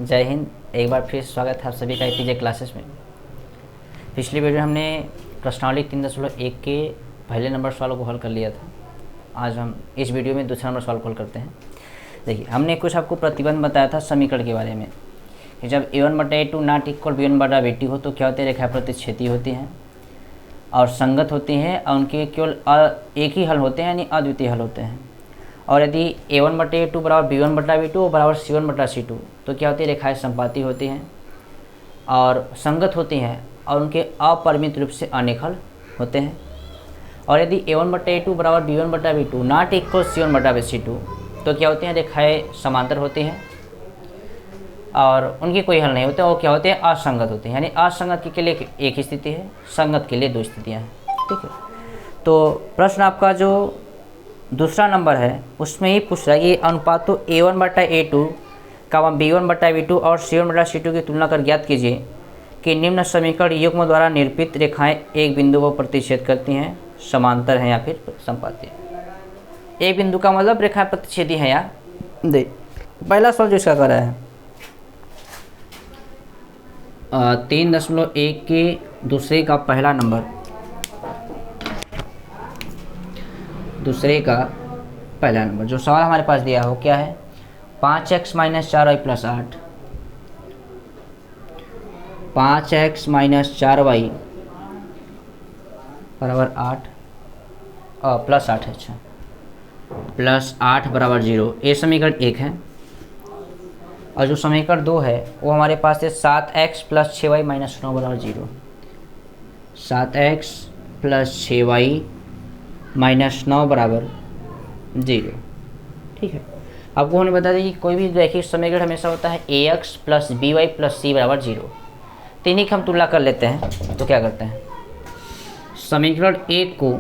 जय हिंद। एक बार फिर स्वागत है आप सभी का एपीजे क्लासेस में। पिछली वीडियो हमने प्रश्नावली 3.1 के पहले नंबर सवालों को हल कर लिया था। आज हम इस वीडियो में दूसरा नंबर सवाल को हल करते हैं। देखिए, हमने कुछ आपको प्रतिबंध बताया था समीकरण के बारे में कि जब a1/a2 नॉट इक्वल b1/b2 हो तो क्या होती है, रेखा प्रतिच्छेदी होती हैं और संगत होती हैं और उनके केवल एक ही हल होते हैं, यानी अद्वितीय हल होते हैं। और यदि a1/a2 बराबर b1/b2 बराबर c1/c2 तो क्या होती है, रेखाएं संपाती होती हैं और संगत होती हैं और उनके अपरिमित रूप से अनेक हल होते हैं। और यदि a1/a2 बराबर b1/b2 नॉट इक्वल c1/c2 तो क्या होती हैं, रेखाएं समांतर होती हैं और उनकी कोई हल नहीं होते, वो क्या होते हैं, असंगत होते हैं। यानी असंगत के लिए एक ही स्थिति है, संगत के लिए दो स्थितियाँ हैं। ठीक है, तो प्रश्न आपका जो दूसरा नंबर है उसमें ही पूछ रहा है कि अनुपातों a1/a2 का b1/b2 और c1/c2 की तुलना कर ज्ञात कीजिए कि निम्न समीकरण युग्म द्वारा निरूपित रेखाएं एक बिंदु पर प्रतिच्छेद करती हैं, समांतर हैं या फिर संपाती हैं। एक बिंदु का मतलब रेखाएं प्रतिच्छेदी हैं या दे। पहला सवाल जो इसका कर रहा है 3.1 के दूसरे का पहला नंबर, दूसरे का पहला नंबर जो सवाल हमारे पास दिया हो क्या है, 5x - 4y + 8, 5x - 4y बराबर 8 + 8 है, अच्छा, +8 बराबर 0। ये समीकरण 1 है। और जो समीकरण 2 है वो हमारे पास है 7x + 6y - 9 बराबर 0, 7x + 6y - 9 बराबर 0। ठीक है, आपको हमने बता दें कि कोई भी रैखिक समीकरण हमेशा होता है ax + by + c बराबर 0। तो इन्हीं की हम तुलना कर लेते हैं। तो क्या करते हैं, समीकरण 1 को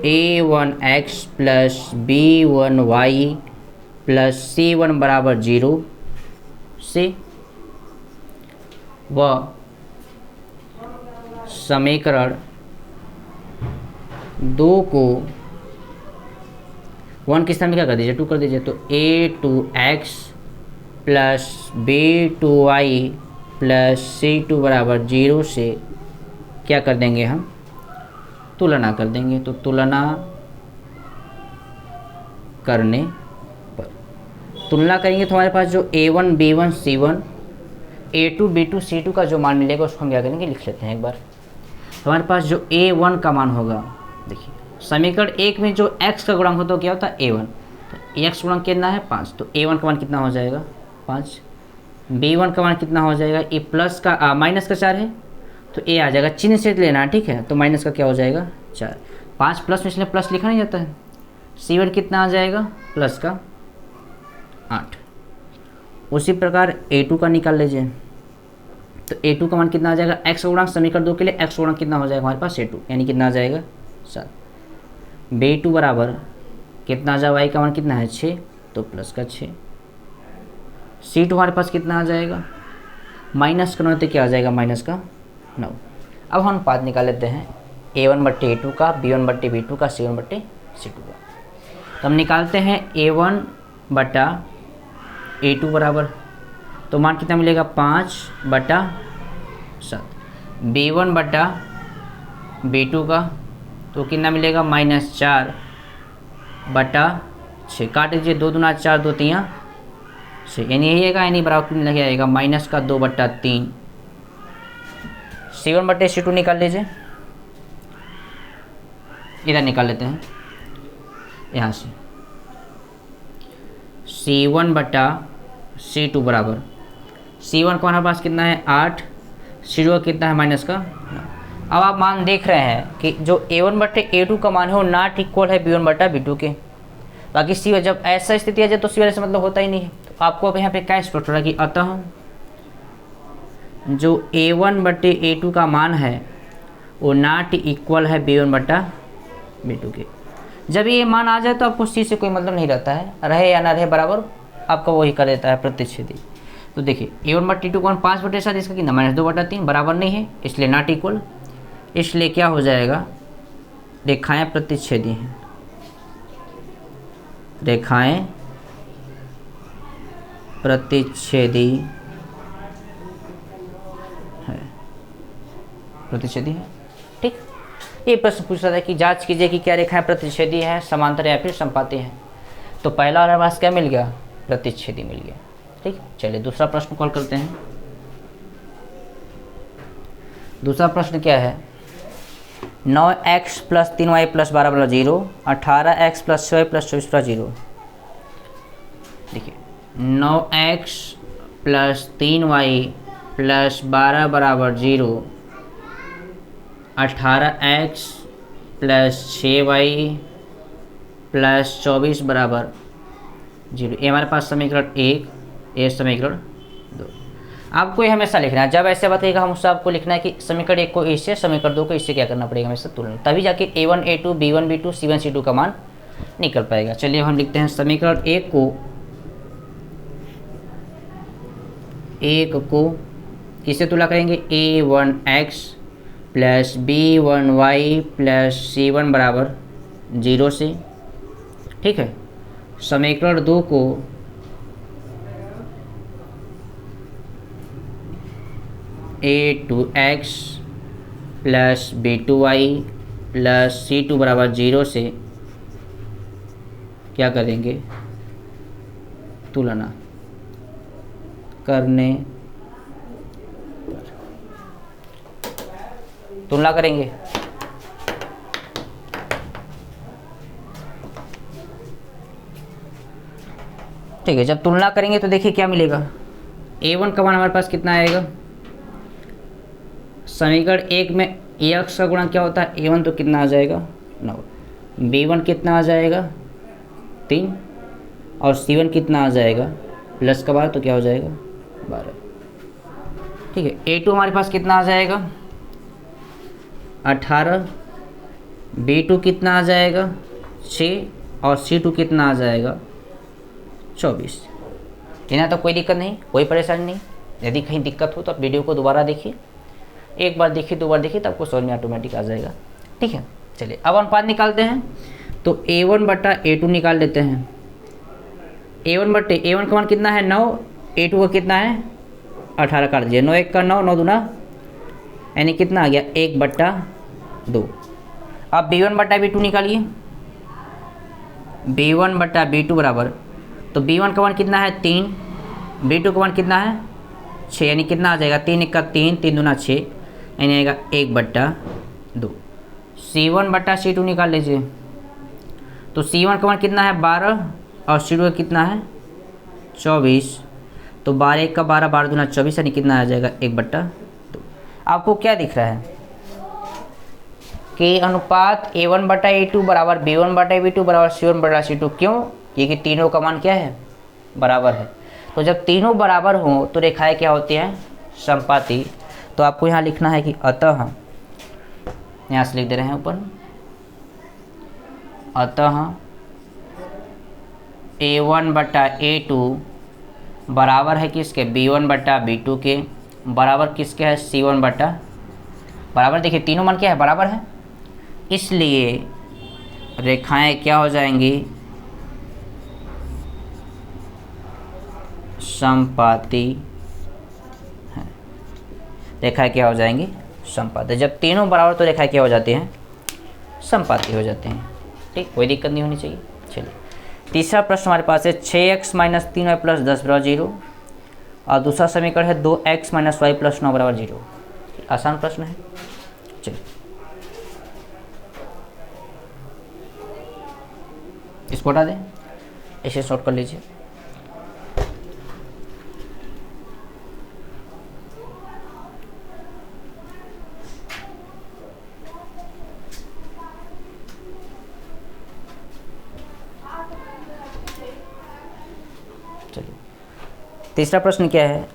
a1x + b1y + c1 बराबर 0 से व समीकरण 2 को 1 की स्थान में क्या कर दीजिए, 2 कर दीजिए। तो a2x + b2y + c2 बराबर 0 से क्या कर देंगे, हम तुलना कर देंगे। तो तुलना करने पर तुलना करेंगे तो हमारे पास जो a1 b1 c1 a2 b2 c2 का जो मान मिलेगा उसको हम क्या करेंगे, लिख लेते हैं एक बार। तो हमारे पास जो a1 का मान होगा, देखिए समीकरण 1 में जो x का गुणांक होता है क्या होता है, a1। तो x गुणांक कितना है, 5। तो a1 का मान कितना हो जाएगा, 5। b1 का मान कितना हो जाएगा, ये प्लस का माइनस का 4 है तो a आ जाएगा, चिन्ह से लेना, ठीक है। तो माइनस का क्या हो जाएगा, 4। 5 प्लस में इसलिए प्लस लिखा नहीं जाता है। c1 कितना आ जाएगा, प्लस का 8। उसी प्रकार a2 का निकाल लीजिए। तो a2 का मान कितना आ जाएगा, x गुणांक समीकरण 2 के लिए x गुणांक कितना हो जाएगा हमारे पास, a2, यानी कितना आ जाएगा, 7। b2 बराबर कितना आ जाएगा, y का मान कितना है, 6, तो प्लस का 6। c2 हमारे पास कितना आ जाएगा, माइनस का 9 तो क्या आ जाएगा, माइनस का 9। अब हम अनुपात निकाल लेते हैं a1/a2 का, b1/b2 का, c1/c2 का। तो हम निकालते हैं a1/a2 बराबर, तो मान कितना मिलेगा, 5/7। b1/b2 का तो कितना मिलेगा, -4/6। काट दीजिए, 2 दूना 4, 2 तियाँ 6, यानी यही आएगा, यानी बराबर कितना लग जाएगा, -2/3। c1/c2 निकाल लीजिए, इधर निकाल लेते हैं यहाँ से। c1/c2 बराबर, c1 का हमारे पास कितना है, 8, c2 कितना है, माइनस का 9। अब आप मान देख रहे हैं कि जो a1/a2 का मान है वो नॉट इक्वल है b1/b2 के। बाकी सी जब ऐसा स्थिति आ जाए तो सी वाले से मतलब होता ही नहीं है। तो आपको अब यहाँ पे क्या स्पष्ट हो रहा है कि अतः जो a1/a2 का मान है वो नॉट इक्वल है b1/b2 के। जब ये मान आ जाए तो आपको सी से कोई मतलब नहीं रहता है, रहे या ना रहे बराबर आपका वही कर देता है प्रतिच्छेदी। तो देखिए a1/t2 का 5/7, इसका कितना -2/3 बराबर नहीं है, इसलिए नॉट इक्वल। इसलिए क्या हो जाएगा, रेखाएं प्रतिच्छेदी हैं। रेखाएं प्रतिच्छेदी है, प्रतिच्छेदी है। ठीक, ये प्रश्न पूछ रहा था कि जांच कीजिए कि क्या रेखाएं प्रतिच्छेदी है, समांतर या फिर समपाती है। तो पहला हमारे पास क्या मिल गया, प्रतिच्छेदी मिल गया। ठीक, चलिए दूसरा प्रश्न कॉल करते हैं। दूसरा प्रश्न क्या है, 9x + 3y + 12 = 0, 18x + 6y + 24 = 0। देखिए 9x + 3y + 12 = 0, 18x + 6y + 24 = 0। ये हमारे पास समीकरण 1, ये समीकरण 2। आपको ये हमेशा लिखना है, जब ऐसे बताइएगा हम उससे आपको लिखना है कि समीकरण 1 को इससे, समीकरण 2 को इससे क्या करना पड़ेगा, हमेशा तुलना, तभी जाके a1 a2 b1 b2 c1 c2 का मान निकल पाएगा। चलिए हम लिखते हैं समीकरण 1 को किससे तुलना करेंगे, a1x + b1y + c1 = 0 से। ठीक है, समीकरण 2 को a2x + b2y + c2 = 0 से क्या करेंगे, तुलना करने तुलना करेंगे। ठीक है, जब तुलना करेंगे तो देखिए क्या मिलेगा, a1 का मान हमारे पास कितना आएगा, समीकरण 1 में ax का गुणा क्या होता है, a1 तो कितना आ जाएगा 9, b1 कितना आ जाएगा 3, और c1 कितना आ जाएगा प्लस का 12 तो क्या हो जाएगा 12। ठीक है, a2 हमारे पास कितना आ जाएगा 18, b2 कितना आ जाएगा 6, और c2 कितना आ जाएगा 24। इतना तो कोई दिक्कत नहीं, कोई परेशानी नहीं। यदि कहीं दिक्कत हो तो आप वीडियो को दोबारा देखिए, एक बार देखिए, दो बार देखिए, तो आपको समझ में ऑटोमेटिक आ जाएगा। ठीक है, चलिए अब अनुपात निकालते हैं। तो a1/a2 निकाल लेते हैं। a1 का मान कितना है 9, a2 का कितना है 18, काट दीजिए, 9 1 का 9, 9 दूना यानी कितना आ गया 1/2। अब b1/b2 निकालिए, b1/b2 बराबर, तो b1 का मान कितना है 3, b2 का मान कितना है 6, यानी कितना आ जाएगा 3 1 का 3, 3 दूना 6, यानी आएगा 1/2। c1/c2 निकाल लीजिए, तो c1 का मान कितना है 12, और c2 का कितना है 24, तो 12 1 का 12, 12 दूना 24, यानी कितना आ जाएगा 1/2। आपको क्या दिख रहा है कि अनुपात a1/a2 बराबर b1/b2 बराबर c1/c2, क्यों, क्योंकि तीनों का मान क्या है बराबर है। तो जब तीनों बराबर हों तो रेखाएं क्या होती हैं, समपाती। तो आपको यहाँ लिखना है कि अतः, यहाँ से लिख दे रहे हैं ऊपर, अतः a1/a2 बराबर है किसके, b1/b2 के, बराबर किसके है c1 बराबर, देखिए तीनों मान क्या है बराबर है, इसलिए रेखाएं क्या हो जाएंगी, समपाती है। रेखाएं क्या हो जाएंगी, समपाती। जब तीनों बराबर तो रेखाएं क्या हो जाती हैं, समपाती हो जाते हैं। ठीक, कोई दिक्कत नहीं होनी चाहिए। चलिए तीसरा प्रश्न हमारे पास है 6x - 3y + 10 = 0, और दूसरा समीकरण है 2x - y + 9 = 0। आसान प्रश्न है। चलिए इसको हटा दें, इसे शॉर्ट कर लीजिए। चलिए तीसरा प्रश्न क्या है,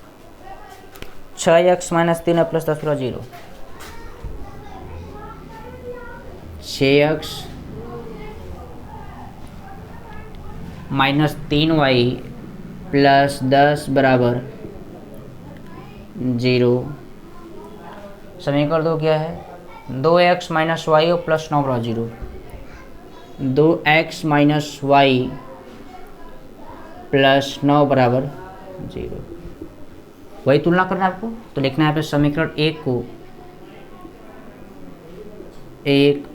6x - 3y + 10 = 0। 6x - 3y + 10 = 0। समीकरण 2 क्या है, 2x - y + 9 = 0। 2x - y plus 9 बराबर 0। वही तुलना करना है आपको, तो लिखना है यहाँ पे समीकरण एक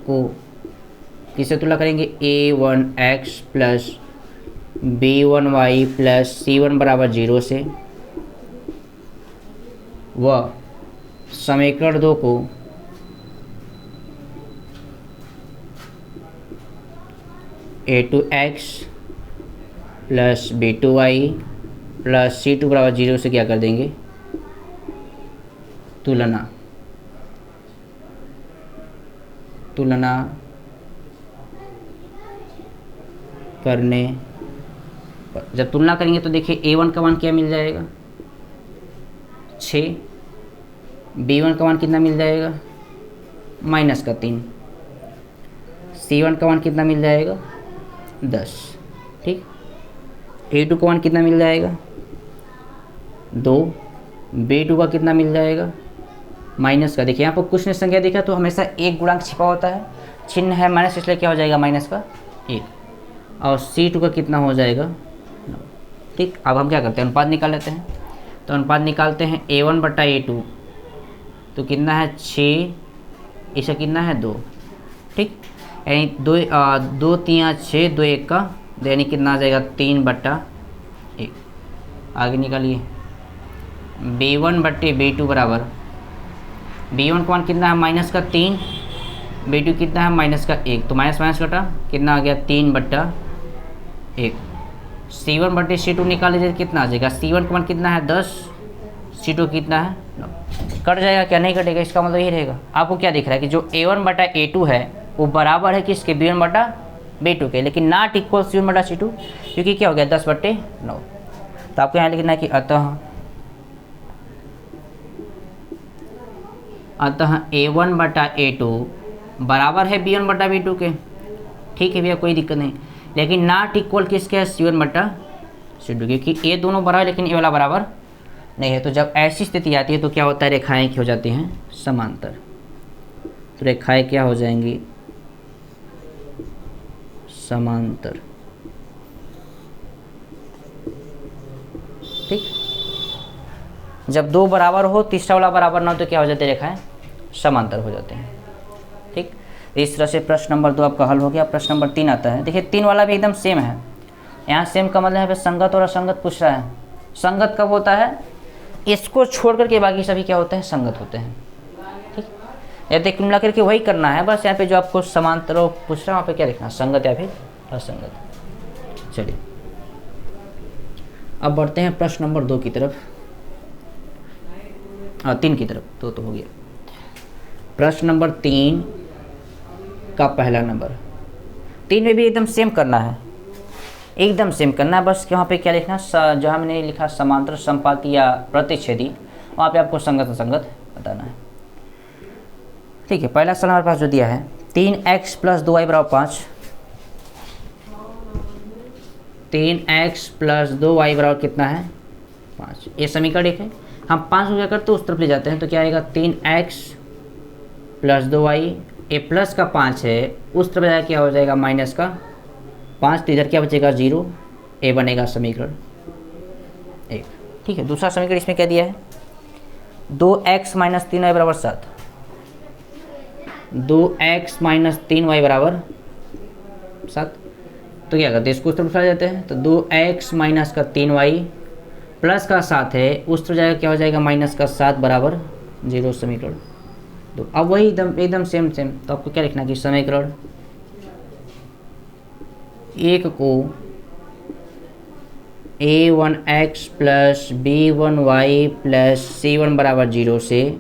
को किससे तुलना करेंगे, a1x plus b1y plus c1 बराबर 0 से, व समीकरण 2 को a2x plus b2y plus c2 बराबर 0 से क्या कर देंगे, तुलना करने पर जब तुलना करेंगे तो देखिए a1 का मान क्या मिल जाएगा 6, b1 का मान कितना मिल जाएगा -3, c1 का मान कितना मिल जाएगा 10, ठीक। a2 का मान कितना मिल जाएगा 2, b2 का कितना मिल जाएगा माइनस का, देखिए यहाँ पर कुछ ने संख्या देखा तो हमेशा एक गुणांक छिपा होता है, चिन्ह है माइनस, इसलिए क्या हो जाएगा माइनस का 1, और c2 का कितना हो जाएगा 9, ठीक। अब हम क्या करते हैं, अनुपात निकाल लेते हैं। तो अनुपात निकालते हैं a1 बटा a2, तो कितना है 6, इसका कितना है 2, ठीक। यानी 2 3 6, 2 1 का, यानी कितना आ जाएगा 3 बटा 1। आगे निकालिए b1 बटे b2 बराबर, b1 का मान कितना है -3, b2 कितना है -1, तो माइनस माइनस कटा कितना आ गया 3 बटा 1। c1 बटे c2 निकाल लीजिए, कितना आ जाएगा, c1 का मान कितना है 10, c2 कितना है 9, कट जाएगा क्या, नहीं कटेगा, इसका मतलब यही रहेगा। आपको क्या दिख रहा है कि जो a1 बटा a2 है वो बराबर है किसके, b1 बटा b2 के, लेकिन नॉट इक्वल c1 बटा c2, क्योंकि क्या हो गया 10 बटे 9। तो आपको यहाँ लिखना है कि अतः a1 बटा a2 बराबर है b1 बटा b2 के, ठीक है भैया, कोई दिक्कत नहीं, लेकिन नॉट इक्वल किसके है c1 बटा c2, क्योंकि ये दोनों बराबर लेकिन ये वाला बराबर नहीं है। तो जब ऐसी स्थिति आती है तो क्या होता है, रेखाएं क्या हो जाती हैं समांतर, तो रेखाएं क्या हो जाएंगी समांतर, ठीक। जब दो बराबर हो, तीसरा वाला बराबर ना हो, तो क्या हो जाती है, रेखाएं समांतर हो जाते हैं, ठीक। इस तरह से प्रश्न नंबर 2 आपका हल हो गया। प्रश्न नंबर 3 आता है, देखिए 3 वाला भी एकदम सेम है, यहाँ सेम का मतलब है संगत और असंगत पूछ रहा है। संगत कब होता है, इसको छोड़ करके बाकी सभी क्या होते हैं, संगत होते हैं, ठीक। यदि कुल मिला करके वही करना है, बस यहाँ पे जो आपको समांतर पूछ रहा है वहाँ पे क्या लिखना, संगत या फिर असंगत। चलिए अब बढ़ते हैं प्रश्न नंबर 2 की तरफ, 3 की तरफ, तो हो गया। प्रश्न नंबर 3 का पहला नंबर, 3 में भी एकदम सेम करना है, एकदम सेम करना है, बस वहाँ पे क्या लिखना, जहाँ मैंने लिखा समांतर, संपाती या प्रतिच्छेदी, वहाँ पे आपको संगत असंगत बताना है, ठीक है। पहला सवाल हमारे पास जो दिया है 3x प्लस 2y बराबर 5, 3x प्लस 2y बराबर कितना है 5, ये समीकरण एक है। हम 5 को क्या करते हैं उस तरफ ले जाते हैं, तो क्या आएगा 3x प्लस 2y, ए प्लस का 5 है, उस तरफ जाएगा क्या हो जाएगा माइनस का 5, तो इधर क्या बचेगा 0, ए बनेगा समीकरण 1, ठीक है। दूसरा समीकरण इसमें क्या दिया है, 2x माइनस 3y बराबर 7, 2x माइनस 3y बराबर 7, तो क्या करते हैं इसको उस तरफ उठा जाते हैं, तो 2x माइनस का 3y प्लस का 7 है, उस तरफ जाएगा क्या हो जाएगा माइनस का 7 बराबर 0 समीकरण। तो अब वही एकदम सेम, तो आपको क्या लिखना कि समीकरण 1 को a1x plus b1y plus c1 बराबर 0 से,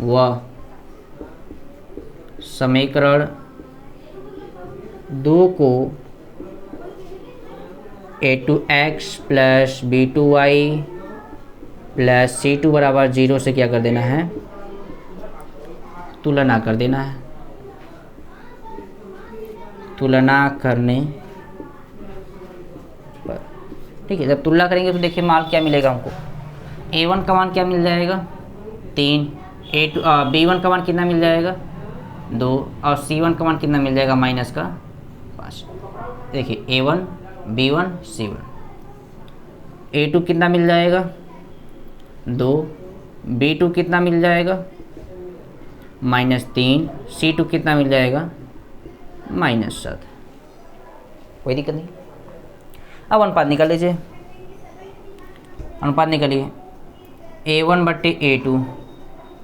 व समीकरण 2 को a2x plus b2y plus c2 बराबर 0 से क्या कर देना है, तुलना कर देना है। तुलना करने पर, ठीक है। जब तुलना करेंगे तो देखिए मान क्या मिलेगा हमको, a1 का मान क्या मिल जाएगा 3, b1 का मान कितना मिल जाएगा 2, और c1 का मान कितना मिल जाएगा माइनस का 5। देखिए a1 B1 C1। A2 कितना मिल जाएगा 2, B2 कितना मिल जाएगा -3, C2 कितना मिल जाएगा -7। कोई दिक्कत नहीं। अब अनुपात निकाल लीजिए। अनुपात निकालिए A1 बट्टे A2,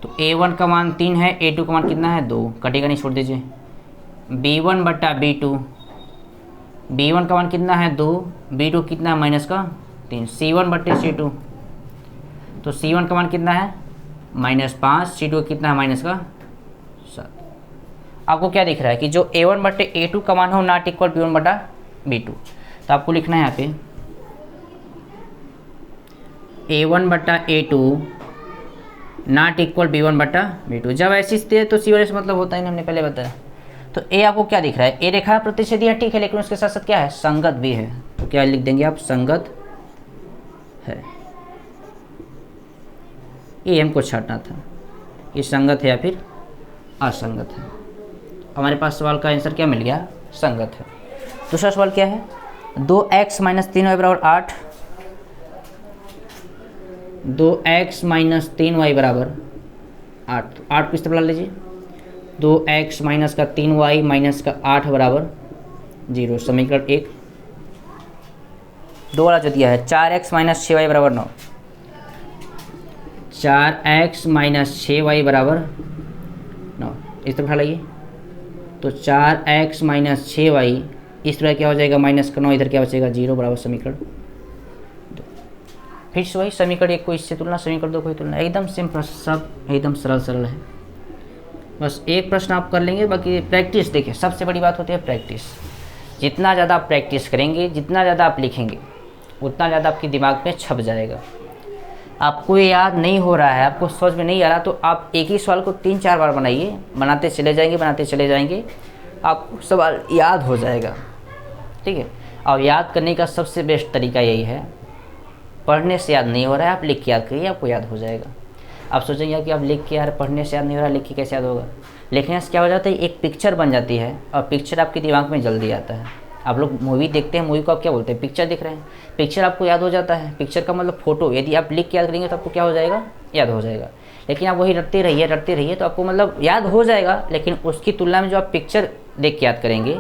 तो A1 का मान 3 है, A2 का मान कितना है 2, कटेगा नहीं, छोड़ दीजिए। B1 बट्टा B2, B1 का मान कितना है 2, B2 कितना है -3, C1 बट्टे C2, तो C1 का मान कितना है -5, C2 कितना है -7। आपको क्या दिख रहा है कि जो A1 बट्टे A2 का मान हो नॉट इक्वल B1 बटा B2, तो आपको लिखना है यहाँ पे A1 बटा A2 नॉट इक्वल B1 बटा B2। जब ऐसी स्थिति है तो C1 से मतलब होता ही नहीं, हमने पहले बताया। तो ए आपको क्या दिख रहा है, ए रेखा प्रतिच्छेदी है, ठीक है, लेकिन उसके साथ साथ क्या है, संगत भी है। तो क्या लिख देंगे आप, संगत है। ये हमको छाटना था, ये संगत है या फिर असंगत है। हमारे पास सवाल का आंसर क्या मिल गया, संगत है। दूसरा सवाल क्या है, 2x - 3y बराबर 8, 2x - 3y बराबर 8। 8 को इस तरफ ला लीजिए, 2x माइनस का 3y माइनस का 8 बराबर 0। समीकरण 1। दो वाला जो दिया है 4x - 6y बराबर 9, 4x - 6y बराबर 9, इस तरफ लाइए। तो 4x - 6y इस तरह क्या हो जाएगा -9, इधर क्या बचेगा 0 बराबर समीकरण 2। फिर से वही समीकरण 1 को इससे तुलना, समीकरण 2 को तुलना, एकदम सिंपल, सब एकदम सरल है। बस एक प्रश्न आप कर लेंगे, बाकी प्रैक्टिस। देखिए सबसे बड़ी बात होती है प्रैक्टिस। जितना ज़्यादा आप प्रैक्टिस करेंगे, जितना ज़्यादा आप लिखेंगे, उतना ज़्यादा आपके दिमाग में छप जाएगा। आपको ये याद नहीं हो रहा है, आपको समझ में नहीं आ रहा, तो आप एक ही सवाल को 3-4 बार बनाइए, बनाते चले जाएंगे, आपको सवाल याद हो जाएगा। ठीक है, और याद करने का सबसे बेस्ट तरीका यही है, पढ़ने से याद नहीं हो रहा है, आप लिख के याद करिए, आपको याद हो जाएगा। आप सोचेंगे कि आप लिख के यार पढ़ने से याद नहीं हो रहा, लिख के कैसे याद होगा। लिखने से क्या हो जाता है, एक पिक्चर बन जाती है, और पिक्चर आपके दिमाग में जल्दी आता है। आप लोग मूवी देखते हैं, मूवी को आप क्या बोलते हैं, पिक्चर दिख रहे हैं, पिक्चर आपको याद हो जाता है। पिक्चर का मतलब फोटो, यदि आप लिख के याद करेंगे तो आपको क्या हो जाएगा, याद हो जाएगा। लेकिन आप वही रटते रहिए तो आपको मतलब याद हो जाएगा, लेकिन उसकी तुलना में जो आप पिक्चर देख के याद करेंगे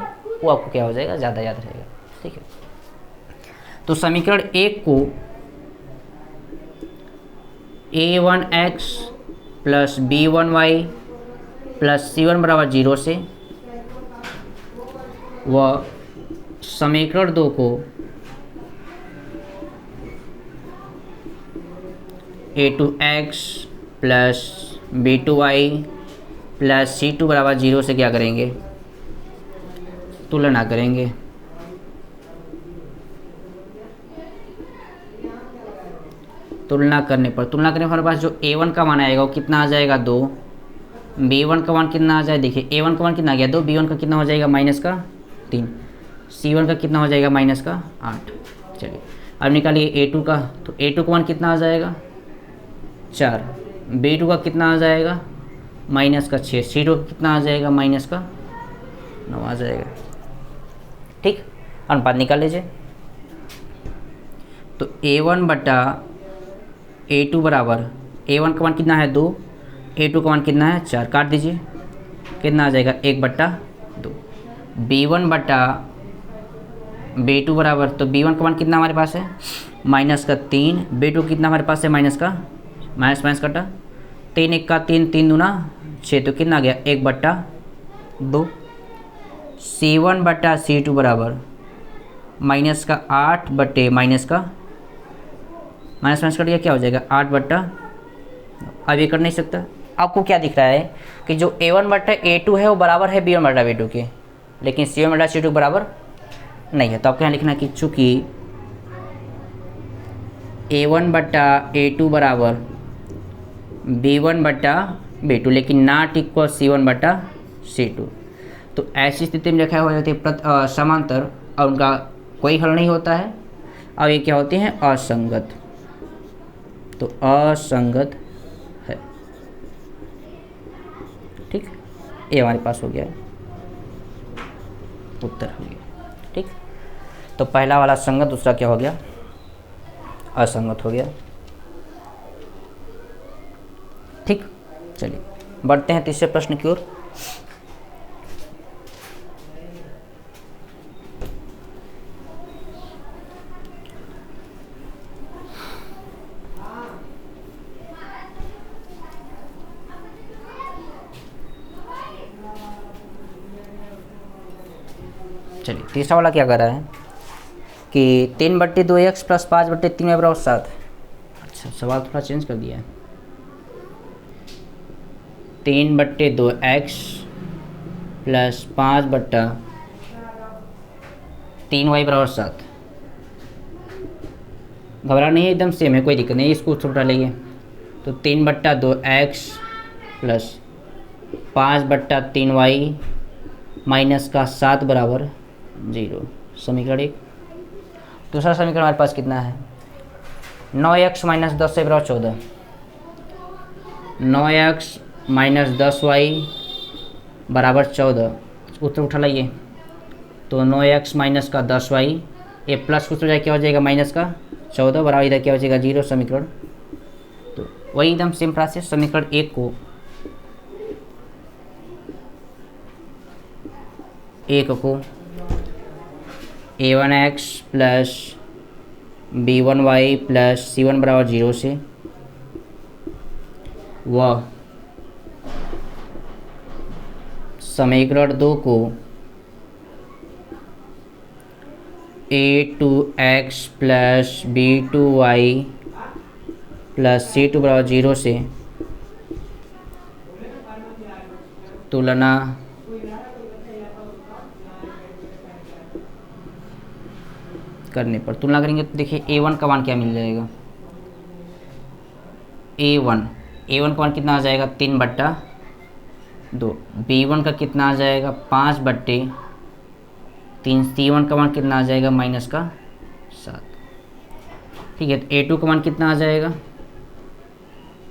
वो आपको क्या हो जाएगा, ज़्यादा याद रहेगा। ठीक है, तो समीकरण 1 को a1x plus b1y plus c1 बराबर 0 से, व समीकरण 2 को a2x plus b2y plus c2 बराबर 0 से क्या करेंगे, तुलना करेंगे। तुलना करने पर हमारे पास जो a1 का मान आएगा वो कितना आ जाएगा 2, b1 का मान कितना आ जाए, देखिए a1 का मान कितना आ गया 2, b1 का कितना हो जाएगा -3, c1 का कितना हो जाएगा -8। चलिए अब निकालिए a2 का, तो a2 का मान कितना आ जाएगा 4, b2 का कितना आ जाएगा -6, c2 का कितना आ जाएगा -9 आ जाएगा। ठीक, अनुपात निकाल लीजिए। तो a1 बटा a2 बराबर, a1 का मान कितना है 2, a2 का मान कितना है 4, काट दीजिए, कितना आ जाएगा 1/2। b1 बटा b2 बराबर, तो b1 का मान कितना हमारे पास है -3, b2 कितना हमारे पास है माइनस कटा 3 1 का 3, 3 दूना 6, तो कितना आ गया 1/2। c1 बटा c2 बराबर -8 बटे माइनस कट गया, क्या हो जाएगा 8/। अब ये कर नहीं सकता। आपको क्या दिख रहा है कि जो a1 बटा a2 है वो बराबर है b1 बटा b2 के, लेकिन c1 बटा c2 बराबर नहीं है। तो आपको यहाँ लिखना है कि चूँकि a1 बटा a2 बराबर b1 बटा b2, लेकिन नॉट इक्वल c1 बटा c2, तो ऐसी स्थिति में लिखा हो जाती है समांतर, और उनका कोई हल नहीं होता है, और ये क्या होते हैं, असंगत। तो असंगत है। ठीक, ये हमारे पास हो गया, उत्तर हो गया। ठीक, तो पहला वाला संगत, दूसरा क्या हो गया, असंगत हो गया। ठीक, चलिए बढ़ते हैं तीसरे प्रश्न की ओर। चलिए तीसरा वाला क्या कर रहा है कि 3/2x प्लस 5/3 y बराबर 7। अच्छा, सवाल थोड़ा चेंज कर दिया है। 3/2x प्लस 5/3 y बराबर 7। घबरा नहीं है, एकदम सेम है, कोई दिक्कत नहीं, इसको उठा लेंगे। तो 3/2x प्लस 5/3y माइनस का 7 बराबर 0। समीकरण 1। दूसरा समीकरण हमारे पास कितना है, 9x माइनस 10y बराबर 14। 9x माइनस 10y बराबर 14, उत्तर उठा लाइए। तो 9x माइनस का 10y, ये प्लस कुछ हो जाए, क्या हो जाएगा, माइनस का 14 बराबर इधर क्या हो जाएगा 0। समीकरण तो वही एकदम सेम प्रोसेस। समीकरण 1 को a1x plus b1y plus c1 बराबर 0 से, व समीकरण 2 को a2x plus b2y plus c2 बराबर 0 से तुलना करने पर, तुलना करेंगे तो देखिए a1 का मान क्या मिल जाएगा, a1 का मान कितना आ जाएगा 3/2। b1 का कितना आ जाएगा 5/3। c1 का मान कितना आ जाएगा माइनस का 7। ठीक है, तो a2 का मान कितना आ जाएगा,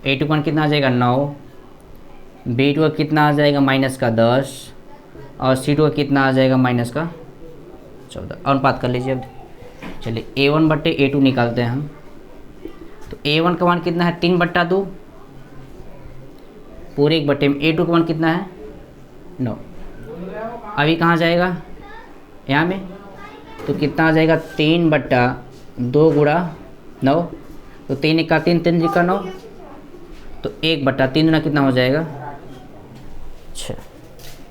a2 का मान कितना आ जाएगा 9। b2 का कितना आ जाएगा माइनस का 10 और c2 का कितना आ जाएगा माइनस का 14। अनुपात कर लीजिए अब। चलिए a1/a2 निकालते हैं हम। तो a1 का मान कितना है 3/2 पूरे 1/, में a2 का मान कितना है 9। अभी कहाँ जाएगा, यहाँ में, तो कितना आ जाएगा 3/2 गुणा 9। तो 3 का 3, 3 का 9, तो 1/3 गुना कितना हो जाएगा 6।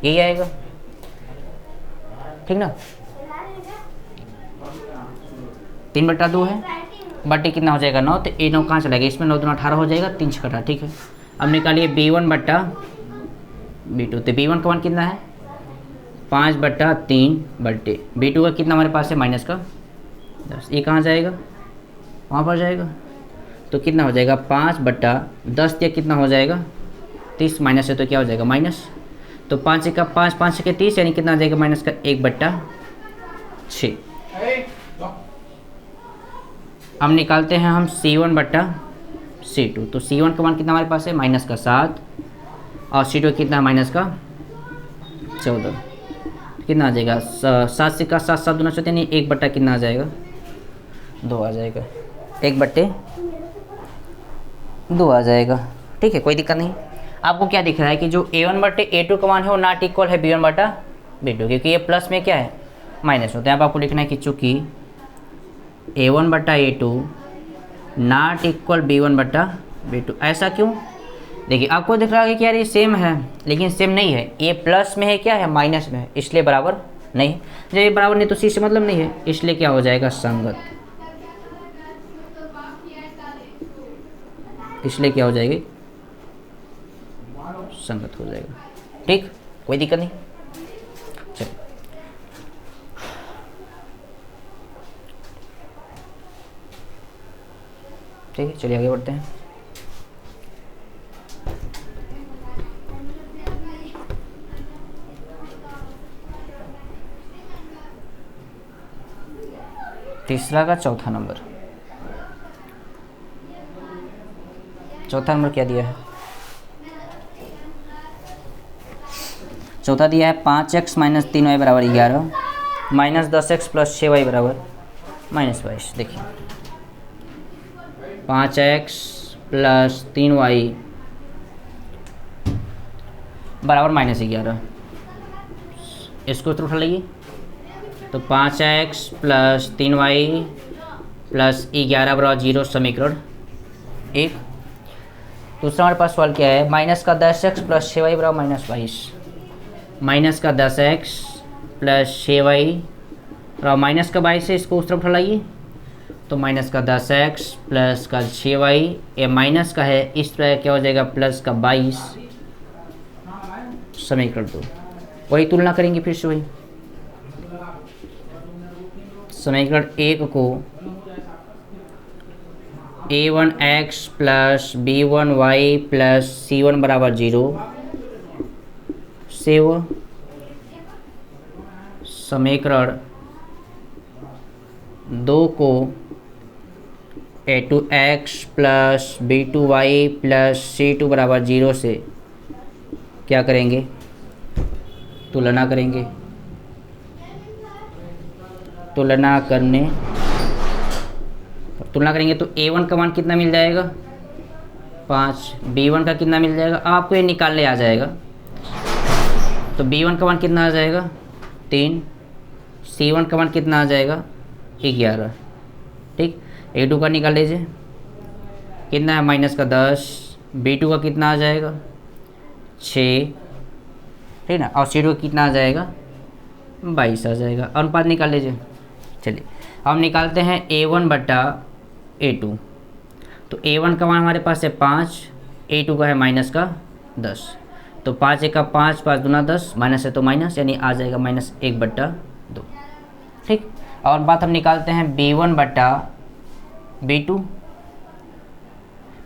यही आएगा, ठीक ना। 3/2 है, बटे कितना हो जाएगा 9, तो ए 9 कहाँ चला गया, इसमें 9 दूना 18 हो जाएगा, 3 6 ठीक है। अब निकालिए b1/b2। तो b1 का मान कितना है 5/3 बटे b2 का कितना हमारे पास है माइनस का 10। ये कहाँ जाएगा, वहाँ पर जाएगा, तो कितना हो जाएगा 5/10 या कितना हो जाएगा 30, माइनस है तो क्या हो जाएगा माइनस। तो 5 का 5, 5 के 30, यानी कितना आ जाएगा माइनस का 1/6। अब निकालते हैं हम c1/c2। तो c1 का मान कितना हमारे पास है माइनस का 7 और c2 कितना है माइनस का 14। कितना आ जाएगा 7 से का 7, 7 दूना 14, यानी 1/, कितना आ जाएगा 2 आ जाएगा, 1/2 आ जाएगा। ठीक है, कोई दिक्कत नहीं। आपको क्या दिख रहा है कि जो a1/a2 का मान है वो नॉट इक्वल है b1/b2, क्योंकि ये प्लस में क्या है माइनस होता है। अब आपको लिखना है कि चूँकि a1/a2 नॉट इक्वल b1/b2। ऐसा क्यों, देखिए आपको दिख रहा है कि यार ये सेम है, लेकिन सेम नहीं है, ये प्लस में है, क्या है माइनस में है, इसलिए बराबर नहीं। जब ये बराबर नहीं तो सी से मतलब नहीं है, इसलिए क्या हो जाएगा संगत। इसलिए क्या हो जाएगी संगत हो जाएगा। ठीक, कोई दिक्कत नहीं। चलिए ठीक है, चलिए आगे बढ़ते हैं। तीसरा का चौथा नंबर क्या दिया है, चौथा दिया है 5x माइनस 3y बराबर 11 -10x प्लस 6y बराबर -22। देखिए 5x प्लस 3y बराबर -11। इसको तो उठा लीजिए, तो 5x प्लस 3y प्लस 11 बराबर 0 समीकरण 1। दूसरा हमारे पास सवाल क्या है, -10x प्लस 6y बराबर -22। -10x प्लस 6y बराबर -22 है, इसको उस तरफ उठा लाइए, तो -10x प्लस का 6y, ये माइनस का है, इस तरह क्या हो जाएगा प्लस का 22 समीकरण 2। वही तुलना करेंगे फिर से, वही समीकरण 1 को a1x plus b1y plus c1 बराबर 0 से वो समीकरण 2 को a2x plus b2y plus c2 बराबर 0 से क्या करेंगे, तुलना करेंगे। तुलना करेंगे तो a1 का मान कितना मिल जाएगा 5, b1 का कितना मिल जाएगा, आपको ये निकालने आ जाएगा, तो b1 का मान कितना आ जाएगा 3, c1 का मान कितना आ जाएगा 11। ठीक, a2 का निकाल लीजिए, कितना है -10, b2 का कितना आ जाएगा 6, ठीक ना, और c2 का कितना आ जाएगा 22 आ जाएगा। अनुपात निकाल लीजिए। चलिए हम निकालते हैं a1 बटा a2, तो a1 का मान हमारे पास है 5, a2 का है -10, तो 5 1 का 5, 5 दूना 10, माइनस है तो माइनस, यानी आ जाएगा -1/2। ठीक, और बात हम निकालते हैं b1 बटा b2,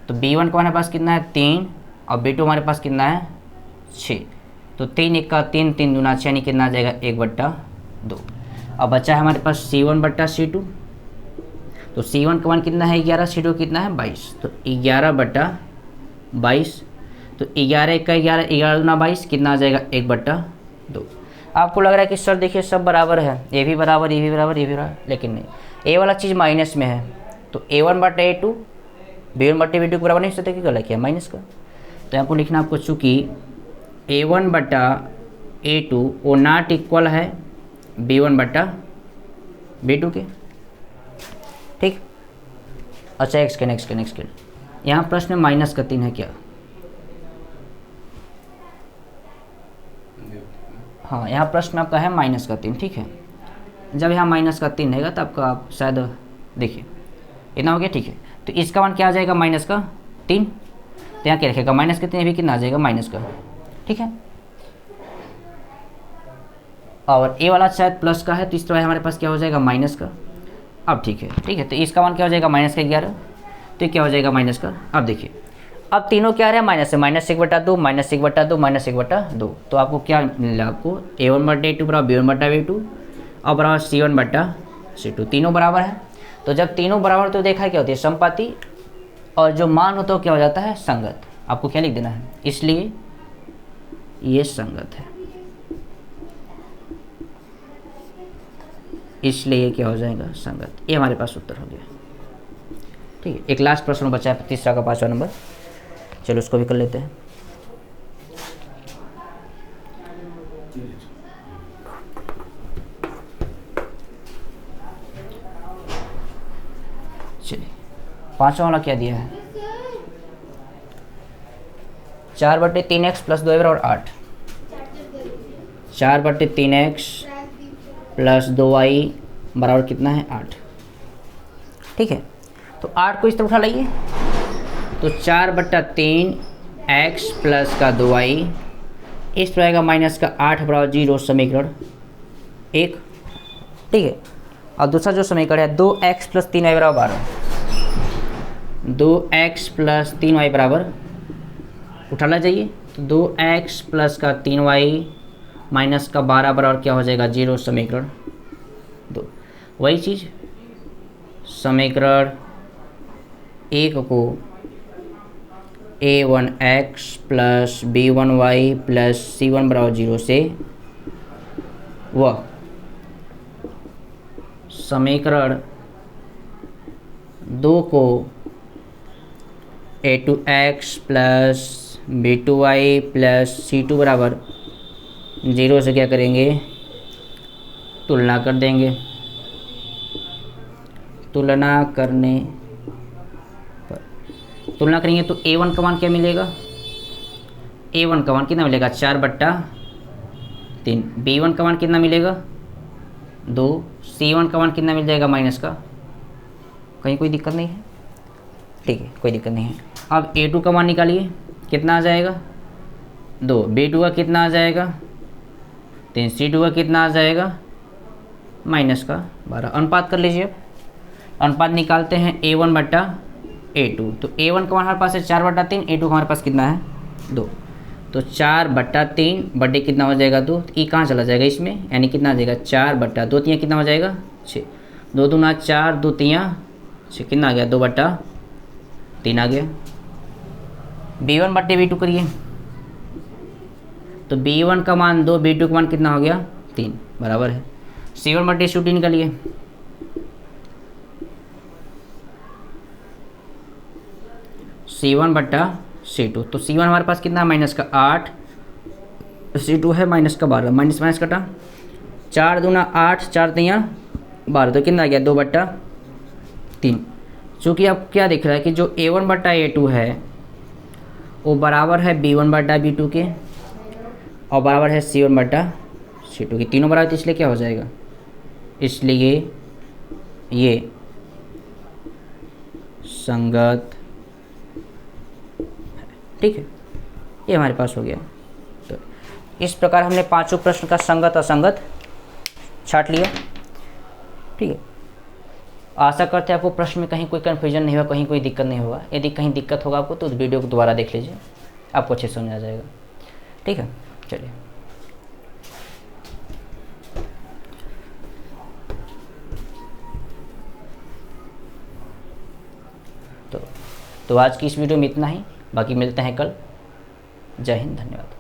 तो b1 का हमारे पास कितना है 3 और b2 हमारे पास कितना है 6, तो 3 1 का 3, 3 दूना 6, यानी कितना आ जाएगा 1/2। अब बचा है हमारे पास c1 बटा c2, तो c1 का मान कितना है 11, c2 कितना है 22, तो 11/22, तो 11 1 का 11, 11 दूना 22, कितना आ जाएगा 1/2। आपको लग रहा है कि सर देखिए सब बराबर है, ये भी बराबर, ये भी बराबर, ये भी बराबर, लेकिन नहीं, ए वाला चीज़ माइनस में है, तो a1 बटा a2 b1 बटे b2 बराबर नहीं सकते, कि गलत किया माइनस का, तो यहाँ पर लिखना आपको, चूँकि a1 बटा a2 वो नॉट इक्वल है b1 बटा b2 के। ठीक, अच्छा नेक्स्ट यहाँ प्रश्न में -3 है क्या, हाँ यहाँ प्रश्न में आपका है -3। ठीक है, जब यहाँ -3 रहेगा तो आपका आप शायद देखिए इतना हो गया। ठीक है, तो इसका मान क्या आ जाएगा -3, तो यहाँ क्या रखेगा -3 भी कितना आ जाएगा -का। ठीक है, और ए वाला शायद प्लस का है, तो इस तरह हमारे पास क्या हो जाएगा का। अब ठीक है, तो इसका मान क्या हो जाएगा -11, तो क्या हो जाएगा का। अब देखिए, अब तीनों क्या रहे माइनस है, -1/2, -1/2, -1/2, तो आपको क्या मिला, आपको a1 बटा a2 बराबर b1 बटा b2 और बराबर c1 बटा c2, तीनों बराबर है। तो जब तीनों बराबर तो देखा क्या होती है समपाती, और जो मान होता है क्या हो जाता है संगत। आपको क्या लिख देना है, इसलिए ये संगत है, इसलिए क्या हो जाएगा संगत। ये हमारे पास उत्तर हो गया। ठीक है, एक लास्ट प्रश्न बचा है, तीसरा का 5वां नंबर, चलो उसको भी कर लेते हैं। चलिए 5वां वाला क्या दिया है, 4/3x प्लस 2y बराबर 8, 4/3x प्लस 2y बराबर कितना है 8। ठीक है, तो 8 को इस तरफ उठा लाइए, तो 4/3x प्लस का 2y, इस तरह का -8 बराबर 0 समीकरण 1। ठीक है, और दूसरा जो समीकरण है 2x प्लस 3y बराबर 12, 2x प्लस 3y बराबर उठा ला जाइए, तो 2x प्लस का 3y माइनस का 12 बराबर क्या हो जाएगा 0 समीकरण 2। वही चीज़ समीकरण 1 को a1x plus b1y plus c1 बराबर 0 से वह समीकरण 2 को a2x plus b2y plus c2 बराबर 0 से क्या करेंगे, तुलना कर देंगे। तुलना करेंगे तो a1 का मान क्या मिलेगा, a1 का मान कितना मिलेगा 4/3, b1 का मान कितना मिलेगा 2, c1 का मान कितना मिल जाएगा माइनस का, कहीं कोई दिक्कत नहीं है, ठीक है कोई दिक्कत नहीं है। अब a2 का मान निकालिए, कितना आ जाएगा 2, b2 का कितना आ जाएगा 3, c2 का कितना आ जाएगा माइनस का 12। अनुपात कर लीजिए, अब अनुपात निकालते हैं a1/a2, तो a1 का मान हमारे पास है 4/3, a2 का हमारे पास कितना है 2, तो 4/3 बटे कितना हो जाएगा 2, तो ई कहाँ चला जाएगा इसमें, यानी कितना आ जाएगा 4/2 तियाँ कितना हो जाएगा 6, 2 दूना 4, 2 तियाँ 6, कितना आ गया 2/3 आ गया। b1/b2 करिए, तो b1 का मान 2, b2 का मान कितना हो गया 3 बराबर है। c1/c2 निकालिए, c1/c2, तो c1 हमारे पास कितना है माइनस का 8, c2 है माइनस का 12, माइनस माइनस कटा 4 दूना 8, 4 तियाँ 12, तो कितना आ गया 2/3। चूँकि अब क्या दिख रहा है कि जो a1/a2 है वो बराबर है b1/b2 के और बराबर है c1/c2 के, तीनों बराबर, तो इसलिए क्या हो जाएगा, इसलिए ये संगत, ठीक है ये हमारे पास हो गया। तो इस प्रकार हमने पांचों प्रश्न का संगत असंगत छाट लिया, ठीक है। आशा करते हैं आपको प्रश्न में कहीं कोई कन्फ्यूजन नहीं होगा, कहीं कोई दिक्कत नहीं होगा। यदि कहीं दिक्कत होगा आपको तो उस वीडियो को दोबारा देख लीजिए, आपको अच्छे समझ आ जाएगा, ठीक है। चलिए तो आज की इस वीडियो में इतना ही, बाकी मिलते हैं कल। जय हिंद, धन्यवाद।